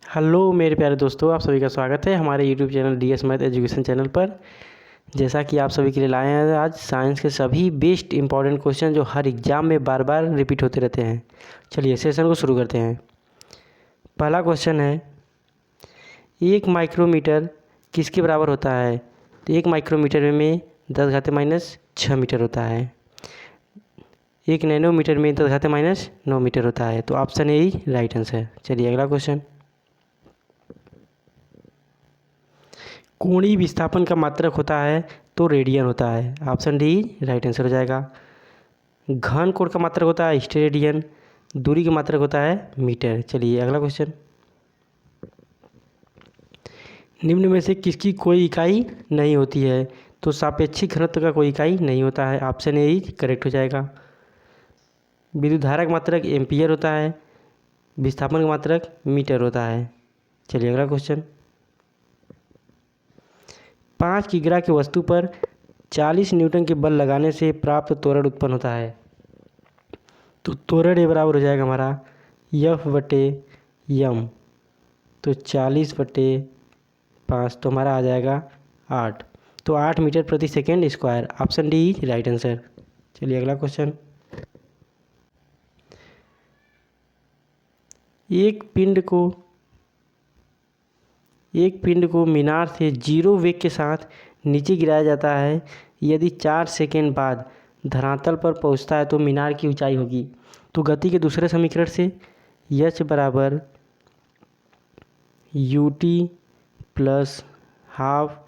Hello मेरे प्यारे दोस्तों, आप सभी का स्वागत है हमारे YouTube channel DS math education channel पर। जैसा कि आप सभी के लिए लाए हैं आज साइंस के सभी बेस्ट इंपॉर्टेंट क्वेश्चन जो हर एग्जाम में बार बार रिपीट होते रहते हैं। चलिए सेशन को शुरू करते हैं। पहला क्वेश्चन है, 1 माइक्रोमीटर किसके बराबर होता है? तो 1 माइक्रोमीटर में 10⁻⁻6 मीटर होता है। 1 नैनोमीटर में 10⁻⁻9 मीटर होता है। तो option A he right answer. चलिए अगला क्वेश्चन, कोणीय विस्थापन का मात्रक होता है तो रेडियन होता है। ऑप्शन डी राइट आंसर हो जाएगा। घन कोण का मात्रक होता है स्टेरेडियन, दूरी का मात्रक होता है मीटर। चलिए अगला क्वेश्चन, निम्न में से किसकी कोई इकाई नहीं होती है? तो सापेक्षिक घनत्व का कोई इकाई नहीं होता है। ऑप्शन ए ही करेक्ट हो जाएगा। विद्युत धारा का मात्रक एम्पियर होता है, विस्थापन का मात्रक मीटर होता है। चलिए अगला क्वेश्चन, 5 किग्रा की वस्तु पर 40 न्यूटन के बल लगाने से प्राप्त त्वरण उत्पन्न होता है। तो त्वरण ए बराबर हो जाएगा हमारा F/m। तो 40/5 तो हमारा आ जाएगा 8। तो 8 मीटर प्रति second square. Option D right answer. चलिए अगला क्वेश्चन, एक पिंड को मीनार से 0 वेग के साथ नीचे गिराया जाता है। यदि 4 सेकेंड बाद धरातल पर पहुंचता है तो मीनार की ऊंचाई होगी। तो गति के दूसरे समीकरण से H बराबर UT plus half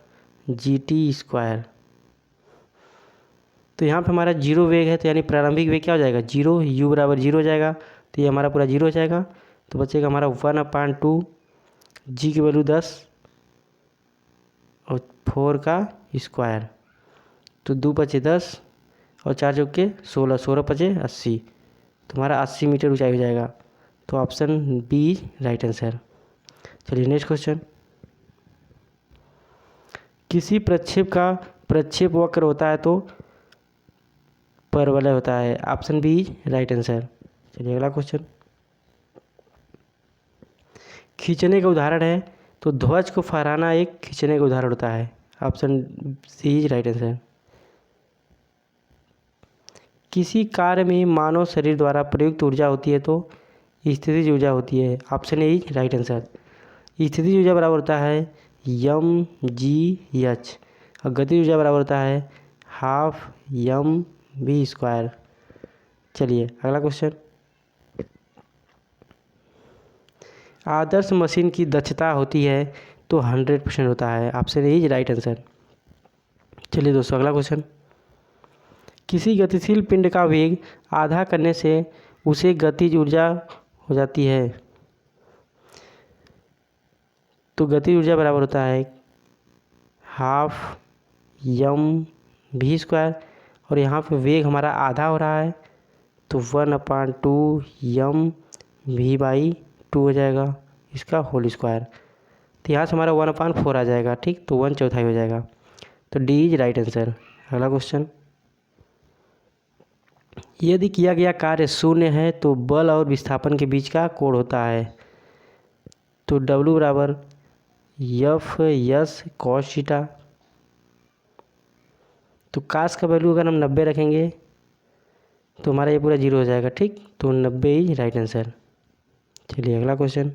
GT square. तो यहाँ पे हमारा 0 वेग है, तो यानी प्रारंभिक वेग क्या हो जाएगा 0, U बराबर 0 हो जाएगा। तो ये हमारा पूरा 0 हो जाएगा। तो बचेगा हमारा 1/2, G की वैल्यू 10 और 4 का स्क्वायर। तो 2 पचे 10 और 4 चौके 16, 16 पचे 80। तो हमारा 80 मीटर ऊंचाई हो जाएगा। तो ऑप्शन बी राइट आंसर। चलिए नेक्स्ट क्वेश्चन, किसी प्रक्षेप का प्रक्षेप वक्र होता है तो परवलय होता है। Option B right answer. चलिए अगला क्वेश्चन, खींचने का उदाहरण है तो ध्वज को फहराना एक खींचने का उदाहरण होता है। Option C is right answer. किसी कार्य में मानव शरीर द्वारा प्रयुक्त ऊर्जा होती है तो स्थितिज ऊर्जा होती है। Option A is right answer. स्थितिज ऊर्जा बराबर होता है mgh और गतिज ऊर्जा बराबर होता है हाफ mv स्क्वायर। चलिए अगला क्वेश्चन, आदर्श मशीन की दक्षता होती है तो 100% होता है। Option A is right answer. चलिए दोस्तों अगला क्वेश्चन, किसी गतिशील पिंड का वेग आधा करने से उसे गतिज ऊर्जा हो जाती है। तो गतिज ऊर्जा बराबर होता है हाफ mv स्क्वायर और यहाँ पे वेग हमारा आधा हो रहा है तो 1/2 mv/2 हो जाएगा इसका होल स्क्वायर। तो यहाँ से हमारा 1/4 आ जाएगा, ठीक। तो 1/4 हो जाएगा। तो डी इज राइट आंसर। अगला क्वेश्चन, यदि किया गया कार्य शून्य है तो बल और विस्थापन के बीच का कोण होता है। तो W बराबर F/s cos थीटा। तो कास का वैल्यू अगर हम 90 रखेंगे तो हमारा ये पूरा 0 हो जाएगा, ठीक। तो 90 ही राइट आंसर। चलिए अगला क्वेश्चन,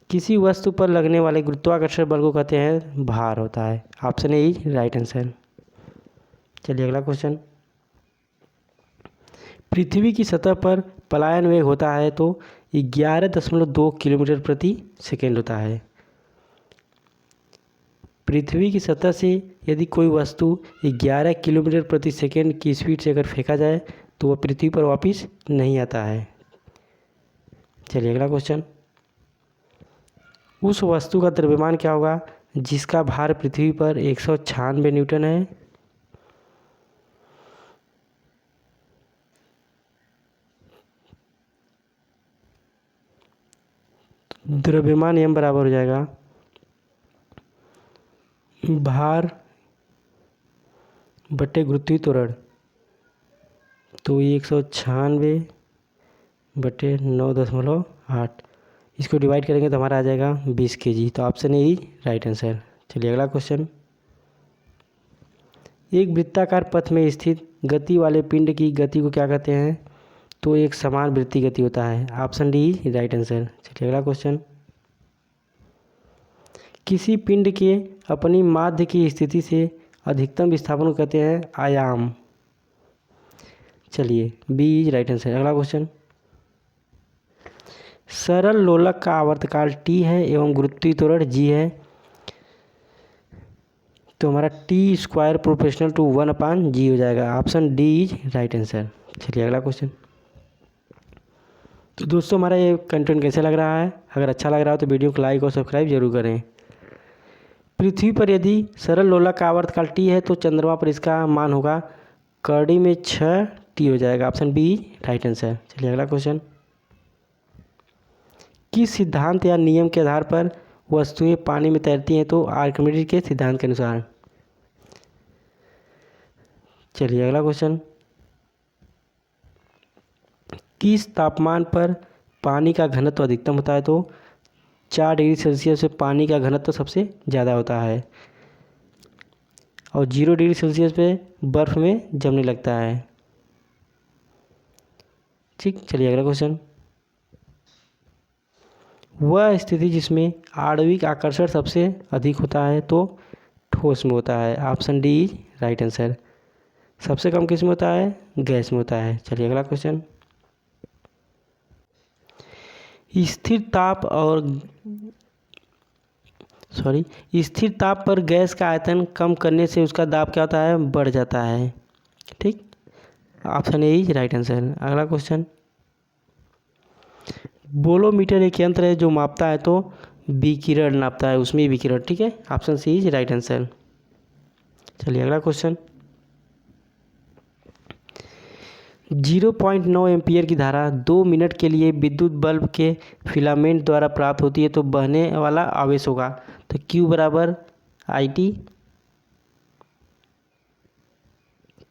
किसी वस्तु पर लगने वाले गुरुत्वाकर्षण बल को कहते हैं भार होता है। Option A is right answer. चलिए अगला क्वेश्चन, पृथ्वी की सतह पर पलायन वेग होता है तो 11.2 किलोमीटर प्रति सेकेंड होता है। पृथ्वी की सतह से यदि कोई वस्तु 11 किलोमीटर प्रति सेकेंड की स्पीड से अगर फेंका जाए तो वह पृथ्वी पर वापस नहीं आता है। चलिए अगला क्वेश्चन, उस वस्तु का द्रव्यमान क्या होगा जिसका भार पृथ्वी पर 196 न्यूटन है। द्रव्यमान m बराबर हो जाएगा भार बटे गुरुत्वीय त्वरण। तो 196 बटे 9.8 इसको डिवाइड करेंगे तो हमारा आ जाएगा 20 kg। तो option A he right answer. चलिए अगला क्वेश्चन। एक वृत्ताकार पथ में स्थित गति वाले पिंड की गति को क्या कहते हैं? तो एक समान वृत्तीय गति होता है। Option D right answer. चलिए अगला क्वेश्चन। किसी पिंड के अपनी माध्य की स्थिति से अधिकतम विस्थापन को कहते हैं आयाम। चलिए बी राइट आंसर। अगला क्वेश्चन। सरल लोलक का आवर्तकाल टी है एवं गुरुत्वीय त्वरण जी है, तो हमारा T square proportional to 1/g हो जाएगा। Option D is right answer. चलिए अगला क्वेश्चन। तो दोस्तों हमारा ये कंटेंट कैसे लग रहा है? अगर अच्छा लग रहा हो तो वीडियो को लाइक और सब्सक्राइब जरूर करें। पृथ्वी पर यदि सरल लोलक का आवर्तकाल टी है तो चंद्रमा पर इसका मान होगा करड़ी में 6t हो जाएगा। Option B right answer. चलिए अगला क्वेश्चन। किस सिद्धांत या नियम के आधार पर वस्तुएं पानी में तैरती हैं? तो आर्किमिडीज के सिद्धांत के अनुसार। चलिए अगला क्वेश्चन। किस तापमान पर पानी का घनत्व अधिकतम होता है? तो 4 डिग्री सेल्सियस पे पानी का घनत्व सबसे ज़्यादा होता है और 0 डिग्री सेल्सियस पे बर्फ़ में जमने लगता है। ठीक, चलिए अगला क्वेश्चन। वह स्थिति जिसमें आणविक आकर्षण सबसे अधिक होता है तो ठोस में होता है। Option D right answer. सबसे कम किस में होता है? गैस में होता है। चलिए अगला क्वेश्चन। स्थिर ताप पर गैस का आयतन कम करने से उसका दाब क्या होता है? बढ़ जाता है। ठीक, option A is right answer. अगला क्वेश्चन। बोलोमीटर एक यंत्र है जो मापता है तो विकिरण नापता है, उसमें विकिरण। ठीक है, option C is right answer. चलिए अगला क्वेश्चन। 0.9 एम्पियर की धारा 2 मिनट के लिए विद्युत बल्ब के फिलामेंट द्वारा प्राप्त होती है तो बहने वाला आवेश होगा। तो Q बराबर IT।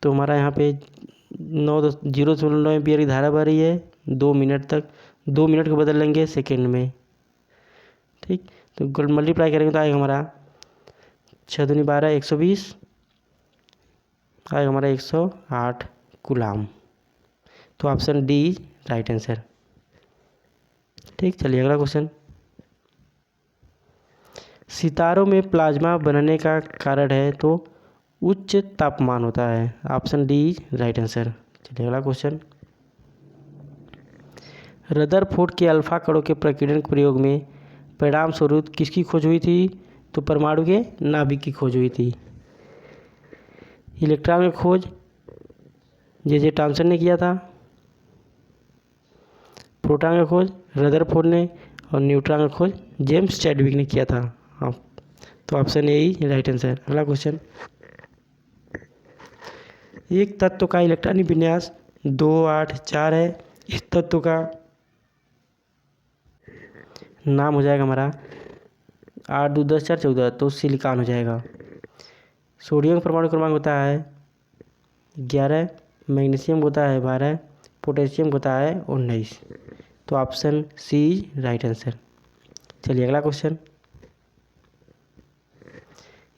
तो हमारा यहाँ पे 0.9 एम्पियर की धारा बह रही है 2 मिनट तक। 2 मिनट को बदल लेंगे सेकेंड में। ठीक, तो मल्टीप्लाई करेंगे तो आएगा हमारा 6 दूनी 12 120 आएगा हमारा 108 कूलाम। तो ऑप्शन डी राइट आंसर। ठीक, चलिए अगला क्वेश्चन। सितारों में प्लाज्मा बनने का कारण है तो उच्च तापमान होता है। Option D right answer. चलिए अगला क्वेश्चन। रदरफोर्ड के अल्फा कणों के प्रकीर्णन प्रयोग में परिणाम स्वरूप किसकी खोज हुई थी? तो परमाणु के नाभिक की खोज हुई थी। इलेक्ट्रॉन की खोज जे थॉमसन ने किया था, प्रोटॉन का खोज रदरफोर्ड ने और न्यूट्रॉन का खोज जेम्स चैडविक ने किया था। हाँ, तो option A he right answer. अगला क्वेश्चन। एक तत्व का इलेक्ट्रॉनिक विन्यास 2 8 4 है। इस तत्व का नाम हो जाएगा हमारा 8 2 10 4 14, तो सिलिकॉन हो जाएगा। सोडियम परमाणु क्रमांक होता है 11, मैग्नीशियम होता है 12, पोटेशियम होता है 19। तो ऑप्शन सी राइट आंसर। चलिए अगला क्वेश्चन।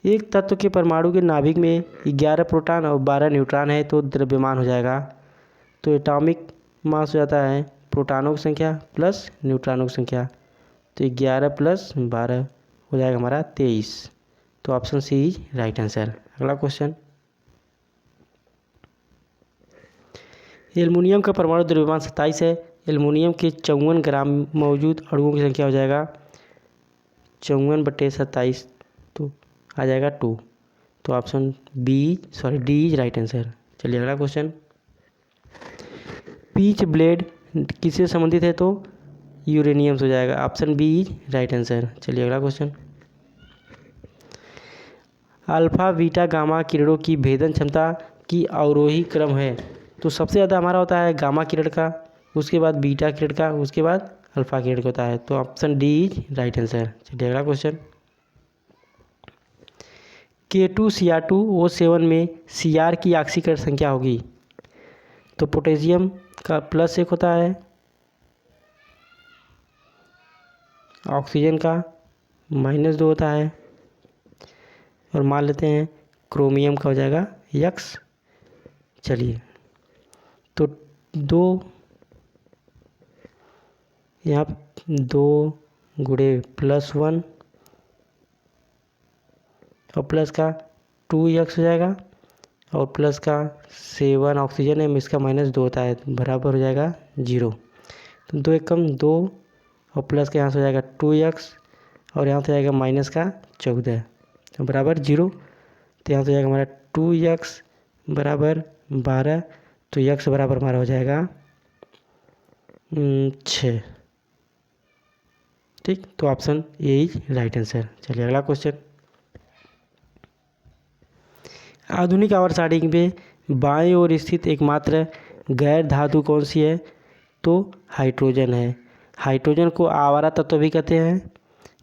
एक तत्व के परमाणु के नाभिक में 11 प्रोटॉन और 12 न्यूट्रॉन है तो द्रव्यमान हो जाएगा। तो एटॉमिक मास हो जाता है प्रोटॉनों की संख्या प्लस न्यूट्रॉनों की संख्या। तो 11 + 12 हो जाएगा हमारा 23। तो ऑप्शन सी राइट आंसर। अगला क्वेश्चन। एल्युमिनियम का परमाणु द्रव्यमान 27 है। एल्युमिनियम के 54 ग्राम मौजूद अणुओं की संख्या हो जाएगा 54/27, तो आ जाएगा 2। तो option D is right answer. चलिए अगला क्वेश्चन। पीच ब्लेड किससे संबंधित है? तो यूरेनियम से हो जाएगा। Option B is right answer. चलिए अगला क्वेश्चन। अल्फा बीटा गामा किरणों की भेदन क्षमता की अवरोही क्रम है। तो सबसे ज़्यादा हमारा होता है गामा किरण का, उसके बाद बीटा किरण का, उसके बाद अल्फा किरण का होता है। तो option D is right answer. चलिए अगला क्वेश्चन। K2Cr2O7 में Cr की ऑक्सीकरण संख्या होगी। तो पोटेशियम का +1 होता है, ऑक्सीजन का -2 होता है। और मान लेते हैं क्रोमियम का हो जाएगा x। चलिए तो 2 यहाँ 2 गुणे +1 और प्लस का 2x हो जाएगा और प्लस का 7 ऑक्सीजन है, इसका -2 होता है, बराबर हो जाएगा 0। तो 2 एकम 2 और प्लस का यहाँ से हो जाएगा 2x और यहाँ से जाएगा माइनस का 14 तो बराबर 0। तो यहाँ से जाएगा हमारा 2x बराबर 12। तो x बराबर हमारा हो जाएगा 6। ठीक, तो option A is right answer. चलिए अगला क्वेश्चन। आधुनिक आवर्त सारणी में बाएं ओर स्थित एकमात्र गैर धातु कौन सी है? तो हाइड्रोजन है। हाइड्रोजन को आवारा तत्व भी कहते हैं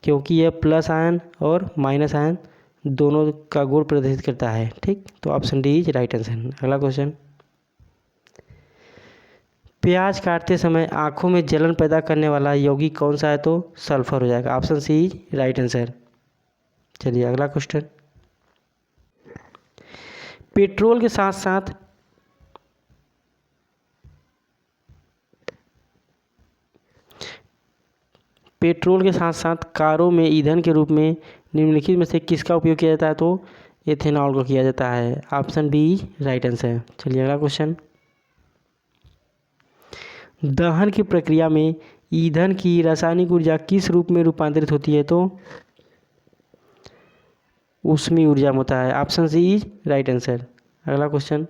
क्योंकि यह प्लस आयन और माइनस आयन दोनों का गुण प्रदर्शित करता है। ठीक, तो option D is right answer. अगला क्वेश्चन। प्याज काटते समय आंखों में जलन पैदा करने वाला यौगिक कौन सा है? तो सल्फर हो जाएगा। Option C is right answer. चलिए अगला क्वेश्चन। पेट्रोल के साथ साथ कारों में ईंधन के रूप में निम्नलिखित में से किसका उपयोग किया जाता है? तो एथेनॉल को किया जाता है। Option B is right answer. चलिए अगला क्वेश्चन। दहन की प्रक्रिया में ईंधन की रासायनिक ऊर्जा किस रूप में रूपांतरित होती है? तो ऊष्मीय ऊर्जा होता है। Option C is right answer. अगला क्वेश्चन।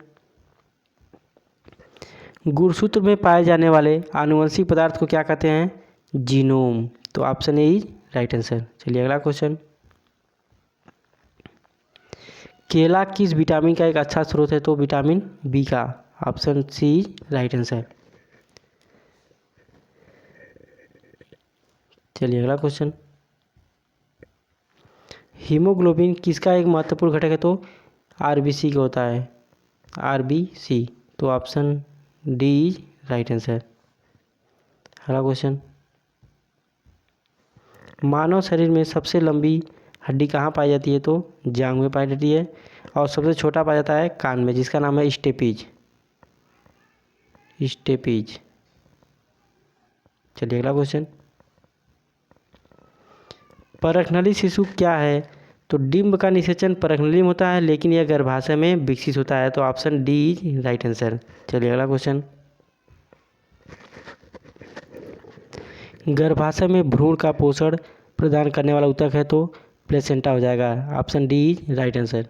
गुणसूत्र में पाए जाने वाले आनुवंशिक पदार्थ को क्या कहते हैं? जीनोम। तो option A is right answer. चलिए अगला क्वेश्चन। केला किस विटामिन का एक अच्छा स्रोत है? तो विटामिन बी का। Option C is right answer. चलिए अगला क्वेश्चन। हीमोग्लोबिन किसका एक महत्वपूर्ण घटक है? तो आरबीसी का होता है। आरबीसी। तो option D is right answer. अगला क्वेश्चन। मानव शरीर में सबसे लंबी हड्डी कहाँ पाई जाती है? तो जांघ में पाई जाती है। और सबसे छोटा पाया जाता है कान में, जिसका नाम है स्टेपीज। चलिए अगला क्वेश्चन। परखनली शिशु क्या है? तो डिंब का निषेचन परखनली में होता है, लेकिन यह गर्भाशय में विकसित होता है। तो option D is right answer. चलिए अगला क्वेश्चन। गर्भाशय में भ्रूण का पोषण प्रदान करने वाला ऊतक है? तो प्लेसेंटा हो जाएगा। Option D is right answer.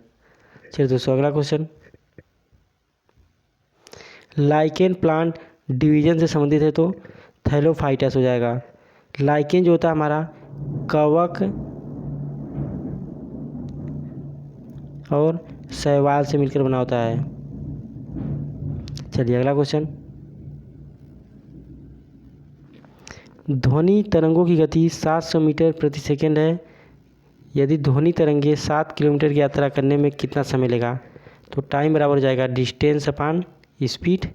चलिए दोस्तों अगला क्वेश्चन। लाइकेन प्लांट डिवीजन से संबंधित है? तो थैलोफाइटस हो जाएगा। लाइकेन जो होता है हमारा कवक और शैवाल से मिलकर बना होता है। चलिए अगला क्वेश्चन। ध्वनि तरंगों की गति 700 मीटर प्रति सेकंड है। यदि ध्वनि तरंगे 7 किलोमीटर की यात्रा करने में कितना समय लेगा? तो टाइम बराबर हो जाएगा डिस्टेंस अपान स्पीड।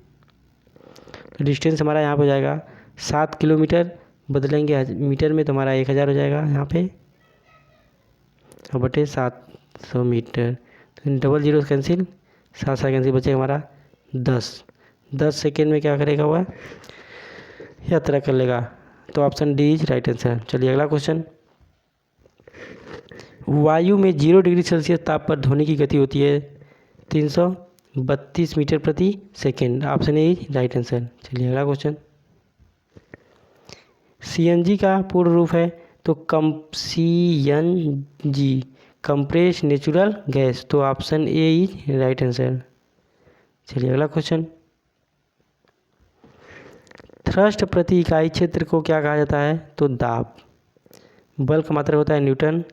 तो डिस्टेंस हमारा यहाँ पर हो जाएगा 7 किलोमीटर, बदलेंगे मीटर में तो हमारा 1000 हो जाएगा यहाँ पे, और बटे 700 मीटर। तो डबल जीरो कैंसिल, 7 कैंसिल, बचेगा हमारा 10 सेकेंड में क्या करेगा वह? यात्रा कर लेगा। तो option D is right answer. चलिए अगला क्वेश्चन। वायु में 0 डिग्री सेल्सियस ताप पर ध्वनि की गति होती है 332 मीटर प्रति second. Option A is right answer. चलिए अगला क्वेश्चन। सीएनजी का पूर्ण रूप है? तो सीएनजी कंप्रेस नेचुरल गैस। तो option A is right answer. चलिए अगला क्वेश्चन। थ्रस्ट प्रति इकाई क्षेत्र को क्या कहा जाता है? तो दाब। बल का मात्रक होता है न्यूटन,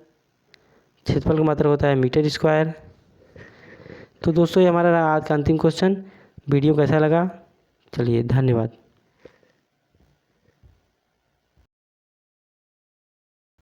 क्षेत्रफल का मात्रक होता है मीटर स्क्वायर। तो दोस्तों ये हमारा आज का अंतिम क्वेश्चन। वीडियो कैसा लगा? चलिए धन्यवाद।